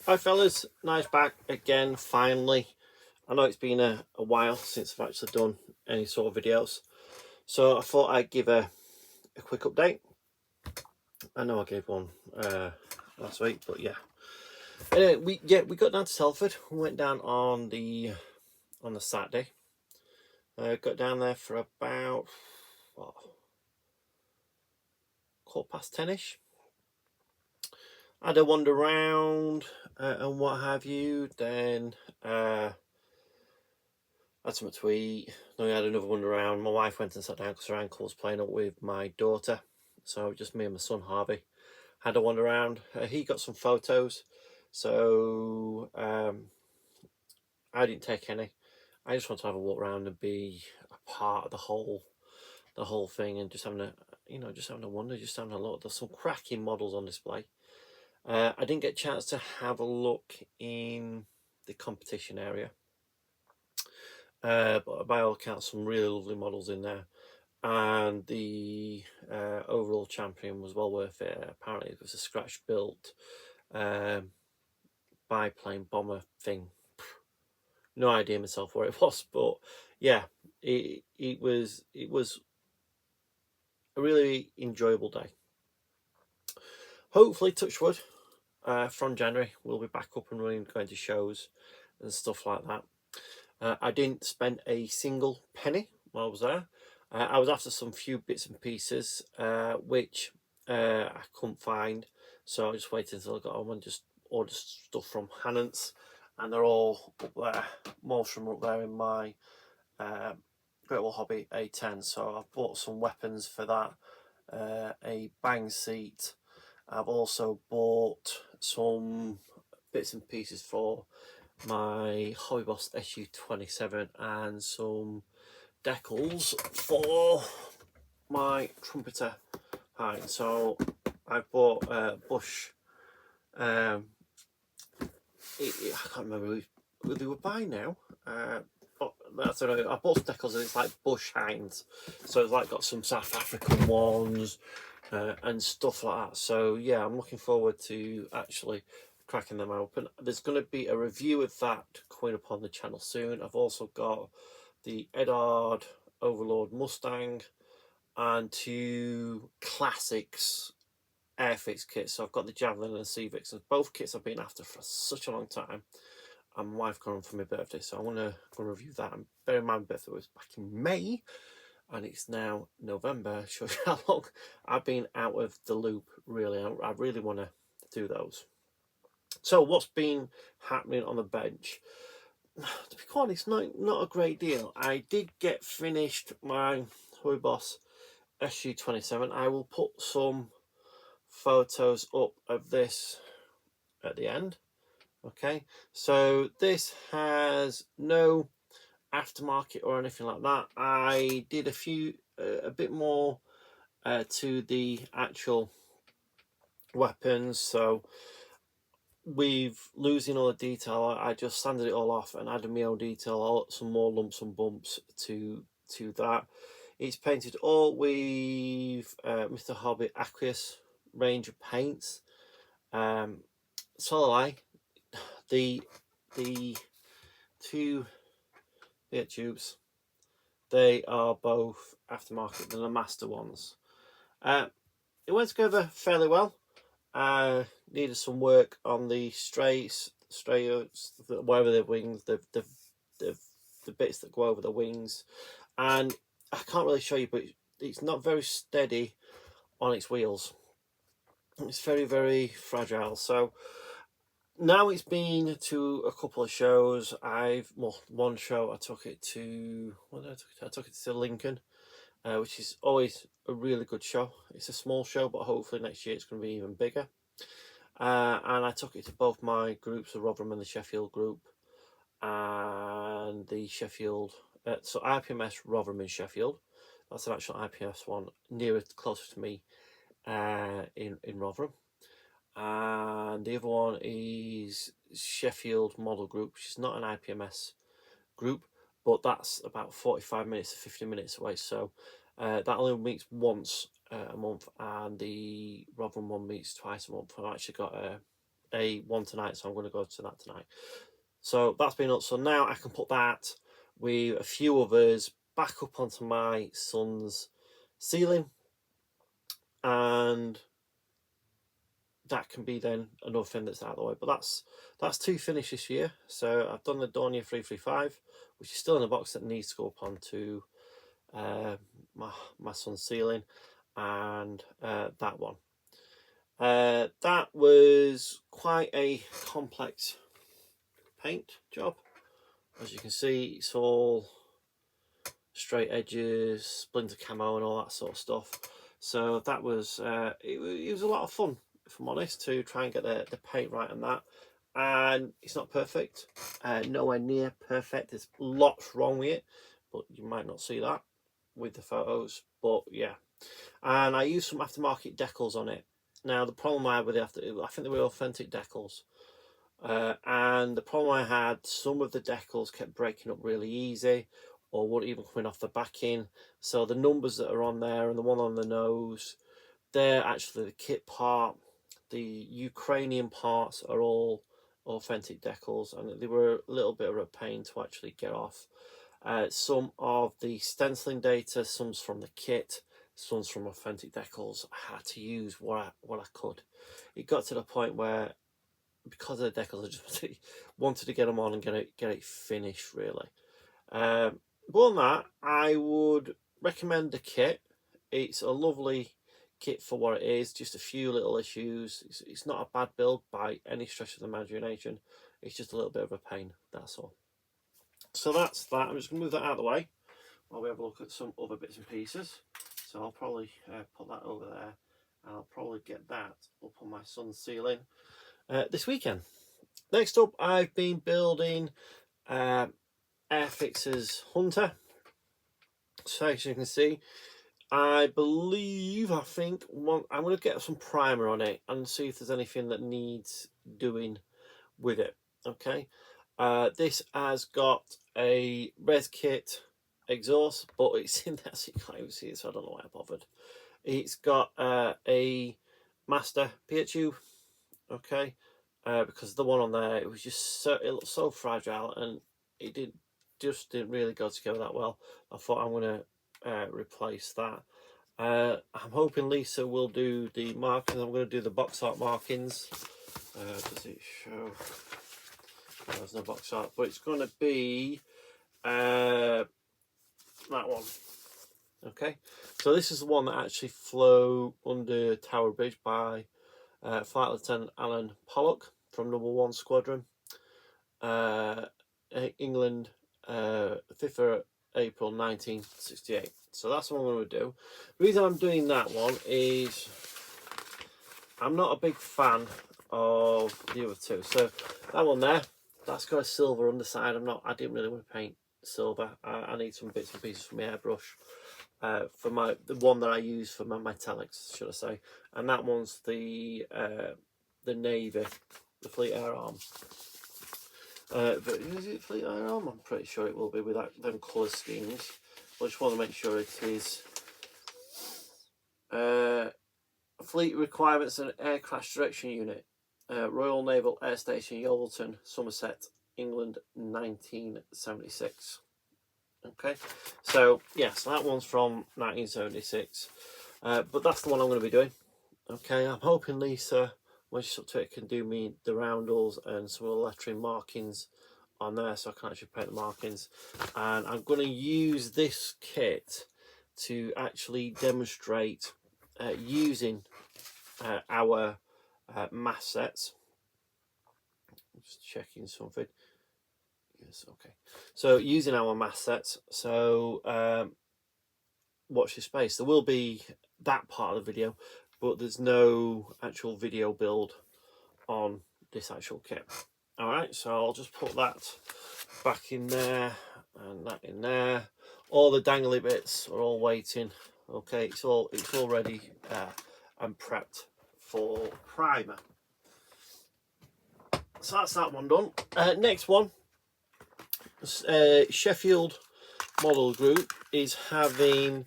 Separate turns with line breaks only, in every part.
Hi fellas, nice back again finally. I know it's been a while since I've actually done any sort of videos, so I thought I'd give a quick update. I know I gave one last week, but yeah. Anyway, we got down to Telford. We went down on the Saturday. Got down there for about what, 10:15ish. Had a wander around and what have you. Then had something to eat. Then we had another wander around. My wife went and sat down because her ankle was playing up with my daughter. So just me and my son Harvey had a wander around. He got some photos. So I didn't take any. I just want to have a walk around and be a part of the whole thing, and just having a wander, just having a look. There's some cracking models on display. I didn't get a chance to have a look in the competition area. But by all accounts, some really lovely models in there, and the overall champion was well worth it. Apparently, it was a scratch built biplane bomber thing. No idea myself where it was, but yeah, it was a really enjoyable day. Hopefully, touch wood, from January we'll be back up and running, going to shows and stuff like that. I didn't spend a single penny while I was there. I was after some few bits and pieces, which I couldn't find. So I just waited until I got home and just ordered stuff from Hannants. And they're all up there. Most of them are up there in my Great Wall Hobby A10. So I've bought some weapons for that. A bang seat. I've also bought some bits and pieces for my Hobby Boss SU27 and some decals for my trumpeter pine. So I bought Bush. I can't remember who they were by now. But that's I bought some decals and it's like Bush Hinds. So it's like got some South African ones and stuff like that. So yeah, I'm looking forward to actually cracking them open. There's going to be a review of that coming up on the channel soon. I've also got the Eduard Overlord Mustang and two classics Airfix kits. So I've got the Javelin and Civics, and both kits I've been after for such a long time. And my wife got them for my birthday, so I want to go review that. And bear in mind, my birthday was back in May, and it's now November. Shows you how long I've been out of the loop. Really, I really want to do those. So what's been happening on the bench? To be quite honest, not a great deal. I did get finished my Hobby Boss SU27. I will put some photos up of this at the end. Okay, so this has no aftermarket or anything like that. I did a bit more to the actual weapons, so with losing all the detail, I just sanded it all off and added my own detail, some more lumps and bumps to that. It's painted all with Mr. Hobby Aqueous range of paints. So the two bit tubes, they are both aftermarket. They're the master ones. It went together fairly well. Needed some work on the strays, wherever the wings, the bits that go over the wings, and I can't really show you, but it's not very steady on its wheels. It's very, very fragile. So now it's been to a couple of shows. One show I took it to. What did I took it to? I took it to Lincoln, which is always a really good show. It's a small show, but hopefully next year it's going to be even bigger. And I took it to both my groups, the Rotherham and the Sheffield group, and the Sheffield. So IPMS Rotherham and Sheffield. That's an actual IPMS one closer to me, in Rotherham. And the other one is Sheffield Model Group, which is not an IPMS group, but that's about 45 minutes to 50 minutes away. So that only meets once a month, and the Rotherham one meets twice a month. I've actually got a one tonight, so I'm going to go to that tonight. So that's been up. So now I can put that with a few others back up onto my son's ceiling, and that can be then another thing that's out of the way. But that's 2 finished this year. So I've done the Dornier 335, which is still in the box that needs to go up onto my son's ceiling, and that one. That was quite a complex paint job. As you can see, it's all straight edges, splinter camo and all that sort of stuff. So that was it was a lot of fun, if I'm honest, to try and get the paint right on that. And it's not perfect, nowhere near perfect. There's lots wrong with it, but you might not see that with the photos. But yeah, and I used some aftermarket decals on it. Now the problem I had with it, I think they were authentic decals. And the problem I had, some of the decals kept breaking up really easy, or weren't even coming off the backing. So the numbers that are on there and the one on the nose, they're actually the kit part. The Ukrainian parts are all authentic decals, and they were a little bit of a pain to actually get off. Some of the stenciling data, some's from the kit, some's from authentic decals. I had to use what I could. It got to the point where, because of the decals, I just wanted to get them on and get it finished, really. But on that, I would recommend the kit. It's a lovely kit for what it is. Just a few little issues. It's not a bad build by any stretch of the imagination. It's just a little bit of a pain, that's all. So that's that. I'm just going to move that out of the way while we have a look at some other bits and pieces. So I'll probably put that over there, and I'll probably get that up on my son's ceiling this weekend. Next up, I've been building Airfix's Hunter. So as you can see, I think I'm going to get some primer on it and see if there's anything that needs doing with it. Okay, this has got a res kit exhaust, but it's in there, so you can't even see it, so I don't know why I bothered. It's got a master PHU, okay, because the one on there, it was just it looked so fragile, and it didn't really go together that well. I thought I'm going to replace that. I'm hoping Lisa will do the markings. I'm going to do the box art markings. Does it show? There's no box art, but it's going to be that one. Okay, so this is the one that actually flew under Tower Bridge by Flight Lieutenant Alan Pollock from Number 1 Squadron, England, 5th of April 1968. So that's what I'm going to do. The reason I'm doing that one is I'm not a big fan of the other two. So that one there, that's got a silver underside. I didn't really want to paint silver. I need some bits and pieces for my airbrush. For the one that I use for my metallics, should I say, and that one's the Navy, the Fleet Air Arm. But is it Fleet Air Arm? I'm pretty sure it will be with them colour schemes. I just want to make sure it is. Fleet Requirements and Air Crash Direction Unit, Royal Naval Air Station, Yeovilton, Somerset, England, 1976. Okay, so yes, that one's from 1976, but that's the one I'm going to be doing. Okay, I'm hoping Lisa, when she's up to it, can do me the roundels and some of the lettering markings on there, so I can actually paint the markings. And I'm going to use this kit to actually demonstrate using our mass sets. I'm just checking something. Yes, okay. So using our mass sets, so watch this space. There will be that part of the video, but there's no actual video build on this actual kit. All right, so I'll just put that back in there and that in there. All the dangly bits are all waiting. Okay, it's all ready and prepped for primer. So that's that one done. Next one. Sheffield Model Group is having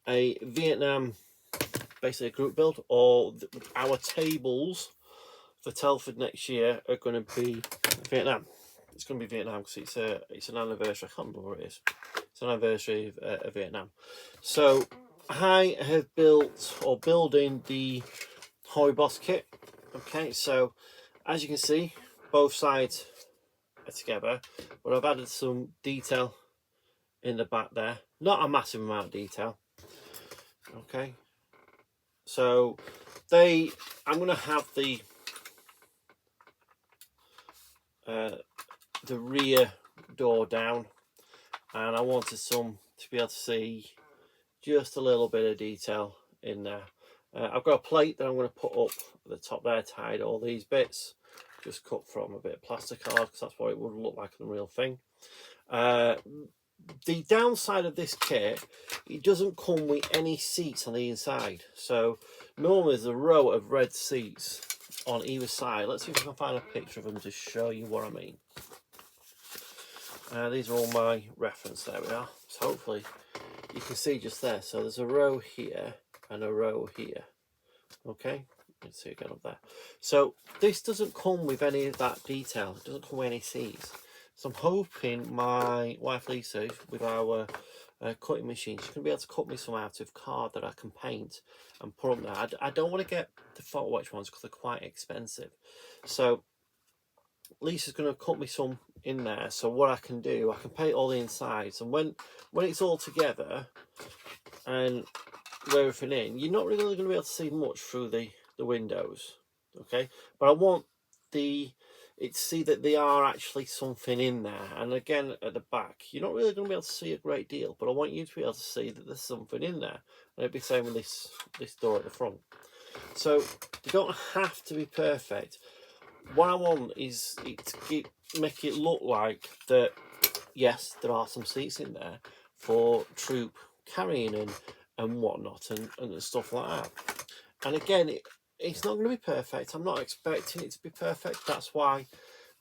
a Vietnam, basically a group build, or our tables for Telford next year are going to be Vietnam. It's going to be Vietnam because it's an anniversary. I can't remember what it is. It's an anniversary of Vietnam. So I have built or building the Hobby Boss kit. Okay, so as you can see, both sides are together, but I've added some detail in the back there. Not a massive amount of detail. Okay, so I'm going to have the rear door down, and I wanted some to be able to see just a little bit of detail in there. I've got a plate that I'm going to put up at the top there to hide all these bits, just cut from a bit of plasticard because that's what it would look like on the real thing. The downside of this kit, it doesn't come with any seats on the inside. So normally there's a row of red seats on either side. Let's see if I can find a picture of them to show you what I mean. These are all my reference. There we are. So hopefully you can see just there. So there's a row here and a row here. Okay, let's see again up there. So this doesn't come with any of that detail. It doesn't come with any seats. So I'm hoping my wife Lisa, with our cutting machine, she's going to be able to cut me some out of card that I can paint and put them there. I don't want to get the photo etch ones because they're quite expensive. So Lisa's going to cut me some in there. So what I can do, I can paint all the insides, and when it's all together and everything in, you're not really going to be able to see much through the windows. Okay, but I want it to see that they are actually something in there. And again, at the back, you're not really going to be able to see a great deal, but I want you to be able to see that there's something in there. And it'd be the same with this door at the front. So they don't have to be perfect. What I want is it to make it look like that, yes, there are some seats in there for troop carrying and whatnot and stuff like that. And again, it's not going to be perfect. I'm not expecting it to be perfect. That's why,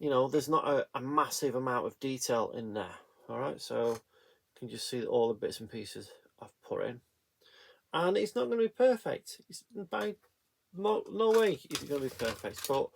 there's not a massive amount of detail in there. All right, so you can just see all the bits and pieces I've put in. And it's not going to be perfect. It's by no way is it going to be perfect. But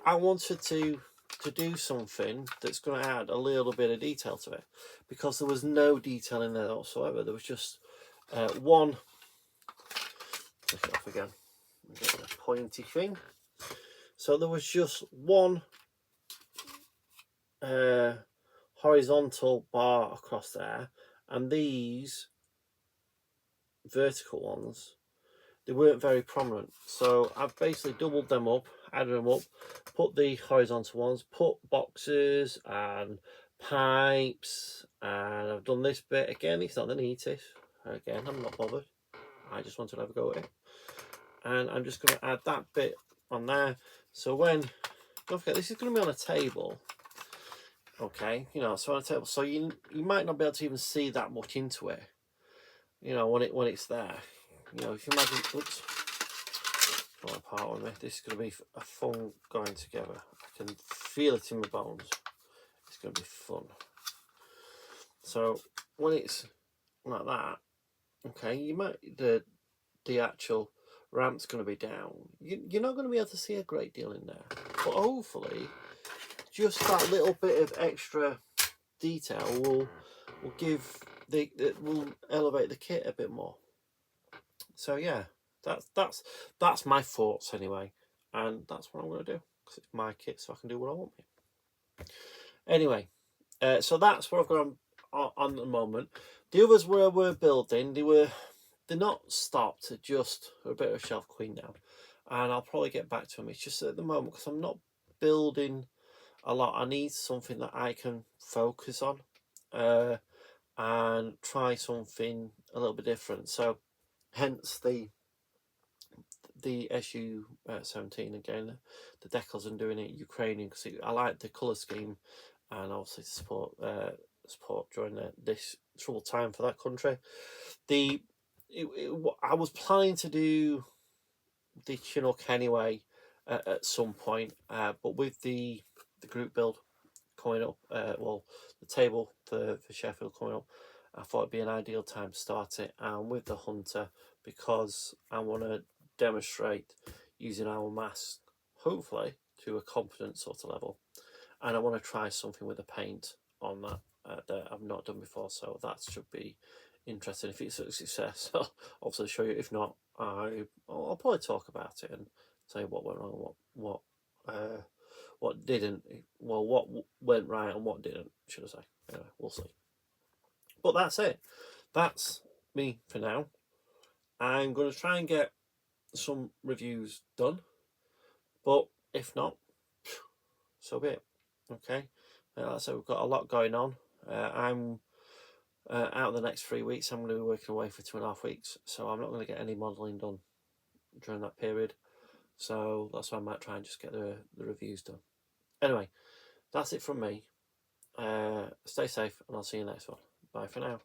I wanted to do something that's going to add a little bit of detail to it, because there was no detail in there whatsoever. There was just one. Take it off again. Get the pointy thing. So there was just one horizontal bar across there, and these vertical ones, they weren't very prominent. So I've basically doubled them up, added them up, put the horizontal ones, put boxes and pipes, and I've done this bit. Again, it's not the neatest. Again, I'm not bothered. I just wanted to have a go at it. And I'm just going to add that bit on there. So don't forget, this is going to be on a table. Okay, so on a table. So you might not be able to even see that much into it, when it's there. If you imagine, oops, fall apart on me. This is going to be a fun going together. I can feel it in my bones. It's going to be fun. So when it's like that, okay, you might the actual ramp's going to be down. You're not going to be able to see a great deal in there, but hopefully, just that little bit of extra detail will will elevate the kit a bit more. So yeah, that's my thoughts anyway, and that's what I'm going to do because it's my kit, so I can do what I want. Anyway, so that's what I've got on at the moment. The others where we're building, they're not stopped, just a bit of shelf queen now, and I'll probably get back to them. It's just at the moment because I'm not building a lot. I need something that I can focus on and try something a little bit different. So hence the SU-17 again, the decals and doing it Ukrainian because I like the colour scheme, and obviously support during this troubled time for that country. I was planning to do the Chinook anyway at some point, but with the group build coming up, the table for Sheffield coming up, I thought it'd be an ideal time to start it, and with the Hunter, because I want to demonstrate using our mask hopefully to a confident sort of level. And I want to try something with the paint on that that I've not done before, so that should be interesting. If it's a success, I'll obviously show you. If not, I'll probably talk about it and say what went wrong, what didn't, well, what went right and what didn't, should I say. Anyway, we'll see. But that's it. That's me for now. I'm going to try and get some reviews done, but if not, so be it. Okay, like I said, we've got a lot going on. I'm out the next 3 weeks. I'm going to be working away for 2.5 weeks, so I'm not going to get any modelling done during that period. So that's why I might try and just get the reviews done. Anyway, that's it from me. Stay safe, and I'll see you next one. Bye for now.